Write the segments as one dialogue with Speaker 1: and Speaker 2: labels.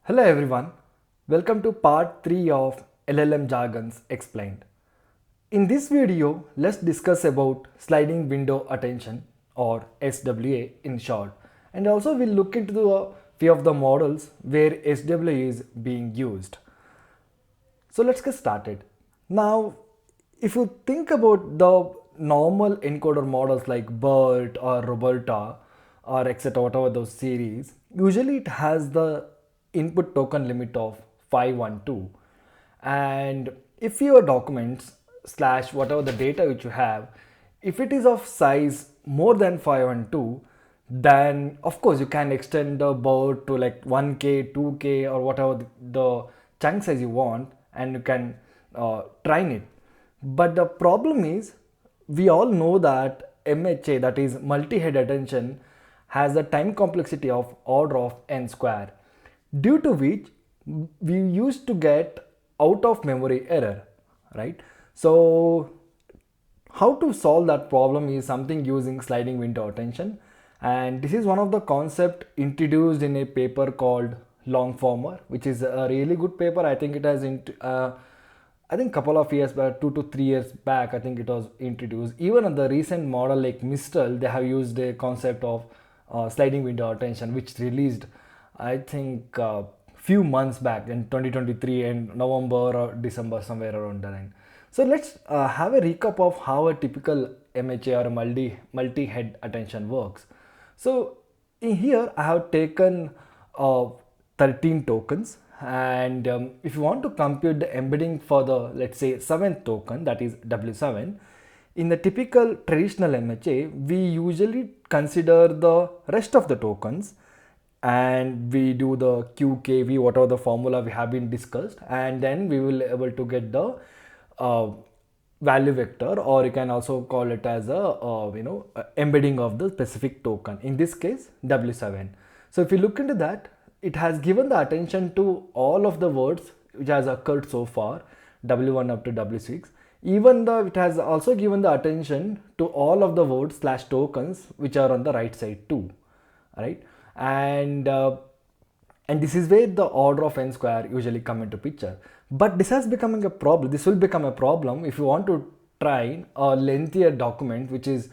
Speaker 1: Hello everyone, welcome to part 3 of LLM Jargons Explained. In this video, let's discuss about sliding window attention or SWA in short, and also we'll look into a few of the models where SWA is being used. So let's get started. Now, if you think about the normal encoder models like BERT or Roberta or etc., whatever those series, usually it has the input token limit of 512. And if your documents slash whatever the data which you have, if it is of size more than 512, then of course you can extend the board to like 1k 2k or whatever the chunk size you want, and you can train it. But the problem is, we all know that MHA, that is multi-head attention, has a time complexity of order of n square, due to which we used to get out of memory error, right? So how to solve that problem is something using sliding window attention, and this is one of the concept introduced in a paper called Longformer, which is a really good paper. I think it has I think couple of years back, 2 to 3 years back, I think it was introduced. Even on the recent model like Mistral, they have used a concept of sliding window attention, which released, I think, few months back in 2023 in November or December, somewhere around the line. So let's have a recap of how a typical MHA or a multi-head attention works. So in here I have taken 13 tokens, and if you want to compute the embedding for the, let's say, 7th token, that is W7, in the typical traditional MHA we usually consider the rest of the tokens, and we do the QKV, whatever the formula we have been discussed, and then we will able to get the uh, value vector, or you can also call it as a embedding of the specific token, in this case W7. So if you look into that, it has given the attention to all of the words which has occurred so far, W1 up to W6. Even though it has also given the attention to all of the words slash tokens which are on the right side too, right? And this is where the order of n square usually come into picture. But this has becoming a problem. This will become a problem if you want to train a lengthier document which is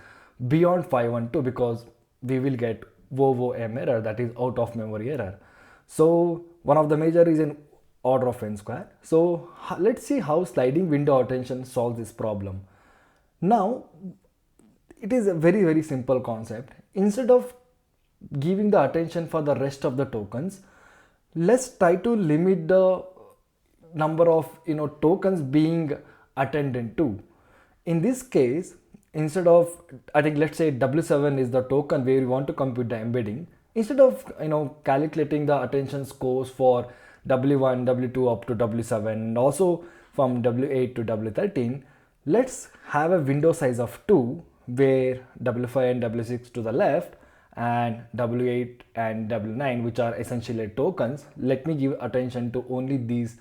Speaker 1: beyond 512, because we will get OOM error, that is out of memory error. So one of the major reason, order of n square. So let's see how sliding window attention solves this problem. Now it is a very simple concept. Instead of giving the attention for the rest of the tokens, let's try to limit the number of tokens being attended to. In this case, instead of, I think, let's say W7 is the token where we want to compute the embedding, instead of calculating the attention scores for W1 W2 up to W7, and also from W8 to W13, let's have a window size of 2, where W5 and W6 to the left and W8 and W9, which are essentially tokens, let me give attention to only these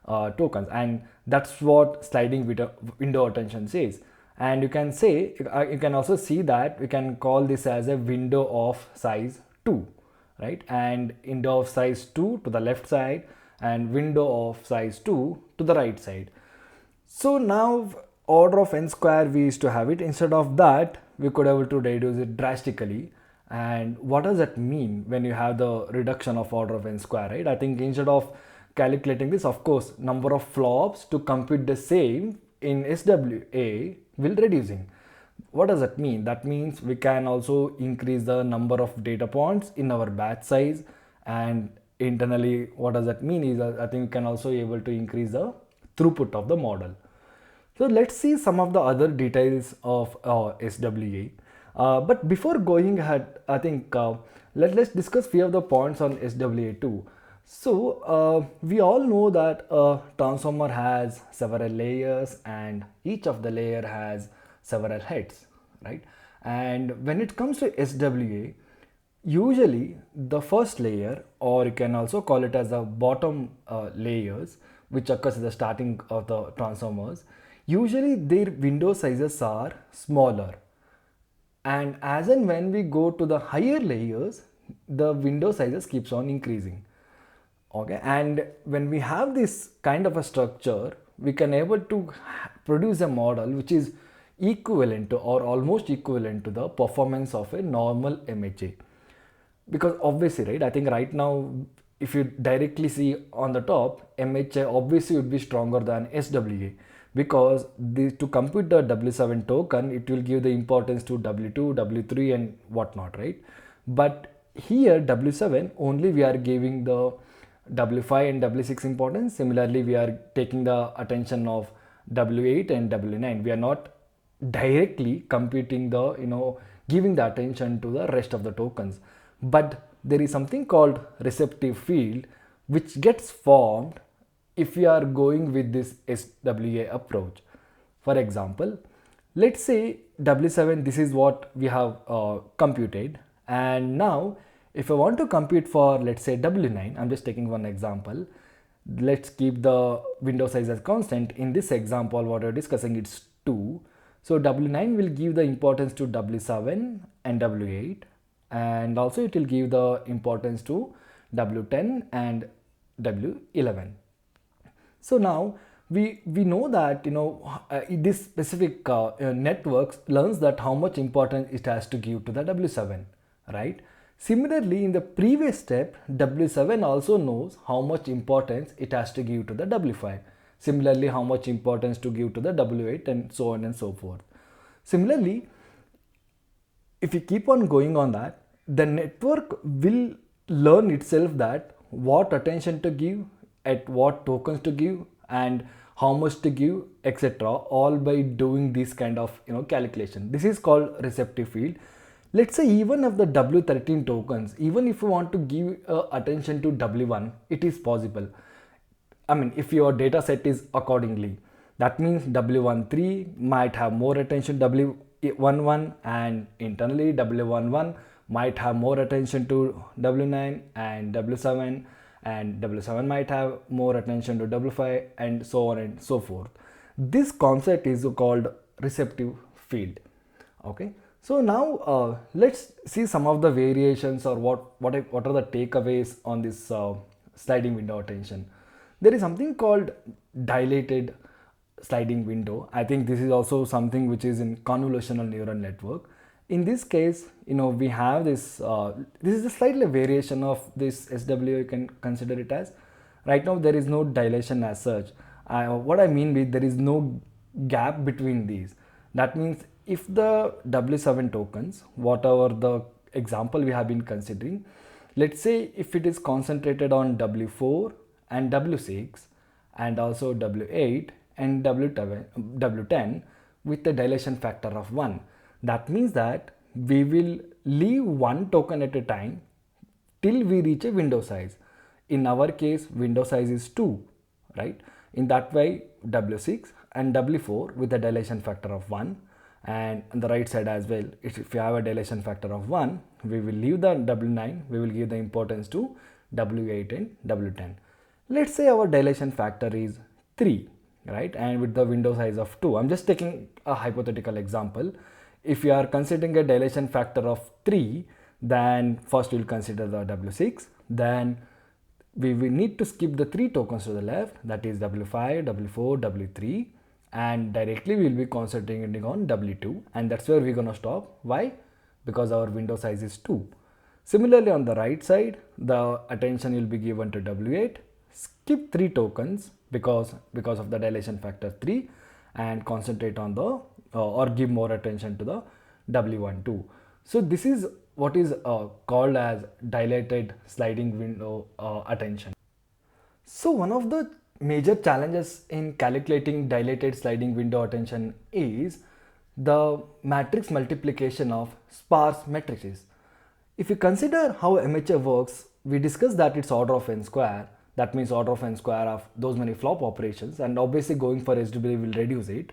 Speaker 1: tokens, and that's what sliding window attention says. And you can say, you can also see that we can call this as a window of size 2, right? And window of size 2 to the left side, and window of size 2 to the right side. So now order of n square we used to have it. Instead of that, we could able to reduce it drastically. And what does that mean when you have the reduction of order of n square, right? I think instead of calculating this, of course, number of flops to compute the same in SWA will reducing. What does that mean? That means we can also increase the number of data points in our batch size, and internally what does that mean is I think we can also able to increase the throughput of the model. So let's see some of the other details of SWA. But before going ahead, I think let's discuss few of the points on SWA too. So we all know that a transformer has several layers, and each of the layer has several heads, right? And when it comes to SWA, usually the first layer, or you can also call it as the bottom layers, which occurs at the starting of the transformers, usually their window sizes are smaller. And as and when we go to the higher layers, the window sizes keeps on increasing. Okay, and when we have this kind of a structure, we can able to produce a model which is equivalent to or almost equivalent to the performance of a normal MHA. Because obviously, right, I think right now if you directly see on the top, MHA obviously would be stronger than SWA, because to compute the W7 token, it will give the importance to W2, W3 and whatnot, right? But here W7 only we are giving the W5 and W6 importance. Similarly, we are taking the attention of W8 and W9. We are not directly computing the, giving the attention to the rest of the tokens. But there is something called receptive field which gets formed if we are going with this SWA approach. For example, let's say W7, this is what we have computed, and now if I want to compute for, let's say, W9, I'm just taking one example. Let's keep the window size as constant. In this example, what we're discussing, it's 2. So W9 will give the importance to W7 and W8, and also it will give the importance to W10 and W11. So now we know that this specific networks learns that how much importance it has to give to the W7, right? Similarly, in the previous step, W7 also knows how much importance it has to give to the W5. Similarly, how much importance to give to the W8 and so on and so forth. Similarly, if you keep on going on that, the network will learn itself that what attention to give, at what tokens to give, and how much to give, etc., all by doing this kind of calculation. This is called receptive field. Let's say even of the W13 tokens, even if you want to give attention to W1, it is possible. I mean, if your data set is accordingly, that means W13 might have more attention to W11, and internally W11 might have more attention to W9 and W7, and W7 might have more attention to W5 and so on and so forth. This concept is called receptive field. Okay, so now let's see some of the variations, or what are the takeaways on this sliding window attention. There is something called dilated sliding window. I think this is also something which is in convolutional neural network. In this case, we have this, this is a slightly variation of this SWA, you can consider it as. Right now there is no dilation as such. What I mean is there is no gap between these. That means if the W7 tokens, whatever the example we have been considering, let's say if it is concentrated on W4 and W6 and also W8 and W10 with a dilation factor of 1. That means that we will leave one token at a time till we reach a window size. In our case, window size is 2, right? In that way, W6 and W4 with a dilation factor of 1, and on the right side as well, if you have a dilation factor of 1, we will leave the W9, we will give the importance to W8 and W10. Let's say our dilation factor is 3, right? And with the window size of 2, I'm just taking a hypothetical example. If you are considering a dilation factor of 3, then first we'll consider the W6, then we will need to skip the 3 tokens to the left, that is W5, W4, W3, and directly we'll be concentrating on W2, and that's where we're gonna stop. Why? Because our window size is 2. Similarly, on the right side, the attention will be given to W8, skip 3 tokens because of the dilation factor 3, and concentrate on the or give more attention to the W12. So this is what is called as dilated sliding window attention. So one of the major challenges in calculating dilated sliding window attention is the matrix multiplication of sparse matrices. If you consider how MHA works, we discussed that it's order of n square. That means order of n square of those many flop operations, and obviously going for SWA will reduce it.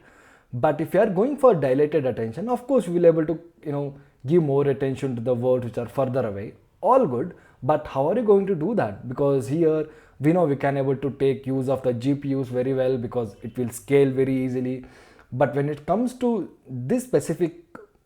Speaker 1: But if you are going for dilated attention, of course we will able to give more attention to the words which are further away. All good, but how are you going to do that? Because here we know we can able to take use of the GPUs very well because it will scale very easily. But when it comes to this specific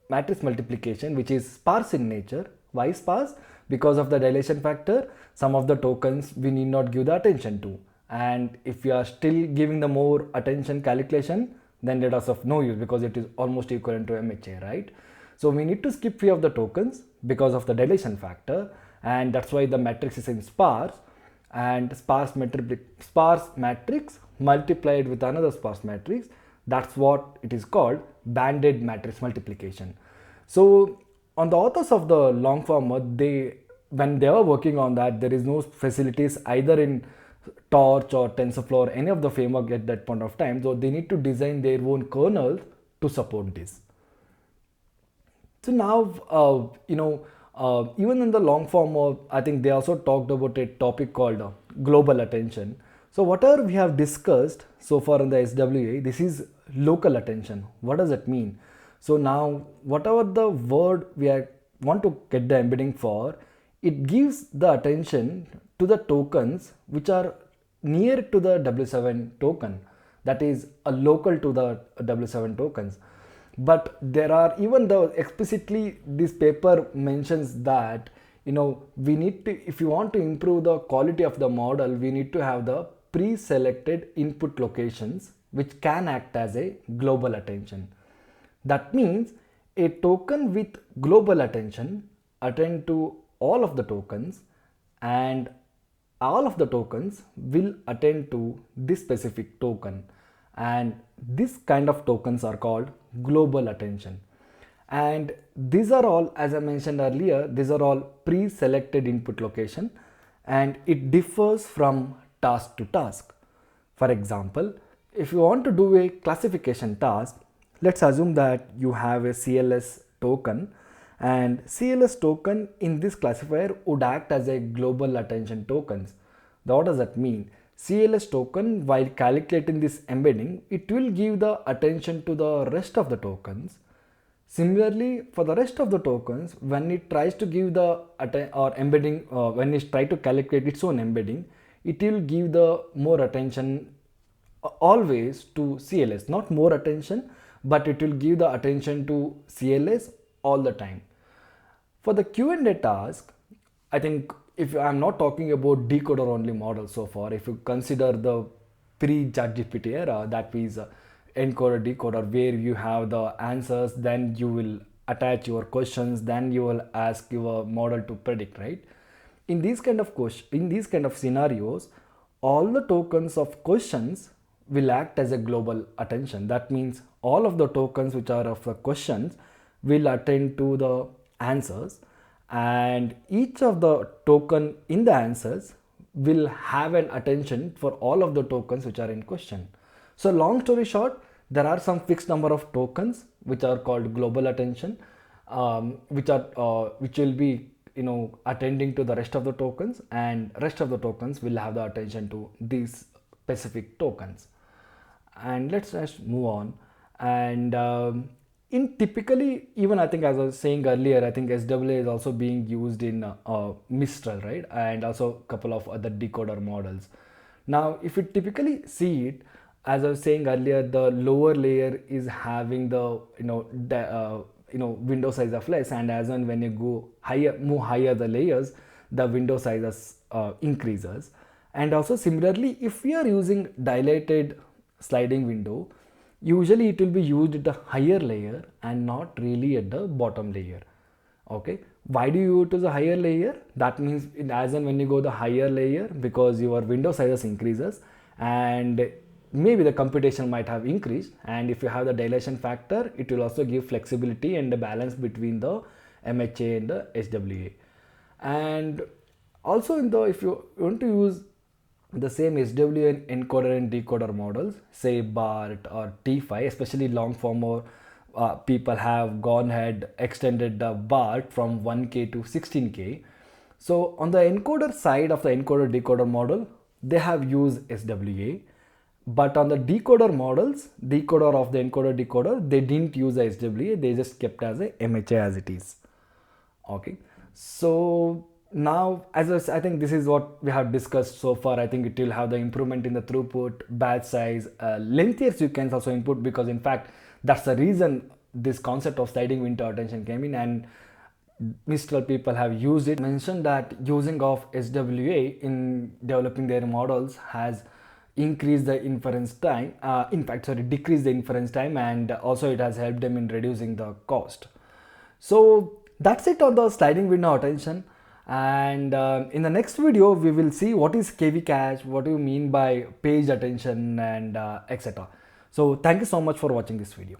Speaker 1: matrix multiplication, which is sparse in nature, why sparse? Because of the dilation factor. some of the tokens we need not give the attention to, and if we are still giving the more attention calculation, then it is of no use because it is almost equivalent to MHA, right? So we need to skip few of the tokens because of the dilation factor, and that's why the matrix is in sparse, and sparse matrix multiplied with another sparse matrix, that's what it is called banded matrix multiplication. So on the authors of the Longformer, when they were working on that, there is no facilities either in Torch or TensorFlow or any of the framework at that point of time, so they need to design their own kernels to support this. So now, even in the long form, I think they also talked about a topic called global attention. So whatever we have discussed so far in the SWA, this is local attention. What does it mean? So now, whatever the word want to get the embedding for, it gives the attention to the tokens which are near to the W7 token, that is a local to the W7 tokens. But there are, even though explicitly this paper mentions that we need to, if you want to improve the quality of the model, we need to have the pre-selected input locations which can act as a global attention. That means a token with global attention attend to all of the tokens, and all of the tokens will attend to this specific token, and this kind of tokens are called global attention. And these are all, as I mentioned earlier, these are all pre-selected input location, and it differs from task to task. For example, if you want to do a classification task, let's assume that you have a CLS token, and CLS token in this classifier would act as a global attention tokens. Now, what does that mean? CLS token, while calculating this embedding, it will give the attention to the rest of the tokens. Similarly, for the rest of the tokens, when it tries to give the embedding, when it tries to calculate its own embedding, it will give the more attention always to CLS, not more attention, but it will give the attention to CLS all the time. For the Q&A task, I think, if I'm not talking about decoder only model so far, if you consider the pre-ChatGPT era, that is encoder decoder, where you have the answers, then you will attach your questions, then you will ask your model to predict, right? In these kind of scenarios, all the tokens of questions will act as a global attention. That means all of the tokens which are of the questions will attend to the answers, and each of the token in the answers will have an attention for all of the tokens which are in question. So long story short, there are some fixed number of tokens which are called global attention, which will be attending to the rest of the tokens, and rest of the tokens will have the attention to these specific tokens. And let's just move on. And in typically, even I think, as I was saying earlier, I think SWA is also being used in Mistral, right? And also a couple of other decoder models. Now, if you typically see it, as I was saying earlier, the lower layer is having the window size of less, and as when you go higher, move higher the layers, the window sizes increases. And also similarly, if we are using dilated sliding window, usually it will be used at the higher layer and not really at the bottom layer. Okay, why do you use a higher layer? That means as and when you go the higher layer, because your window sizes increases, and maybe the computation might have increased, and if you have the dilation factor, it will also give flexibility and the balance between the MHA and the SWA. And also if you want to use the same SWA encoder and decoder models, say BART or T5, especially Longformer, people have gone ahead, extended the BART from 1K to 16K. So on the encoder side of the encoder decoder model, they have used SWA, but on the decoder models, decoder of the encoder decoder, they didn't use the SWA, they just kept as a MHA as it is. Okay, so now, I think this is what we have discussed so far. I think it will have the improvement in the throughput, batch size, lengthier sequence also input, because in fact that's the reason this concept of sliding window attention came in. And Mistral people have used it. Mentioned that using of SWA in developing their models has increased the inference time, in fact sorry, decreased the inference time, and also it has helped them in reducing the cost. So that's it on the sliding window attention, and in the next video we will see what is KV cache, what do you mean by page attention, and etc. So thank you so much for watching this video.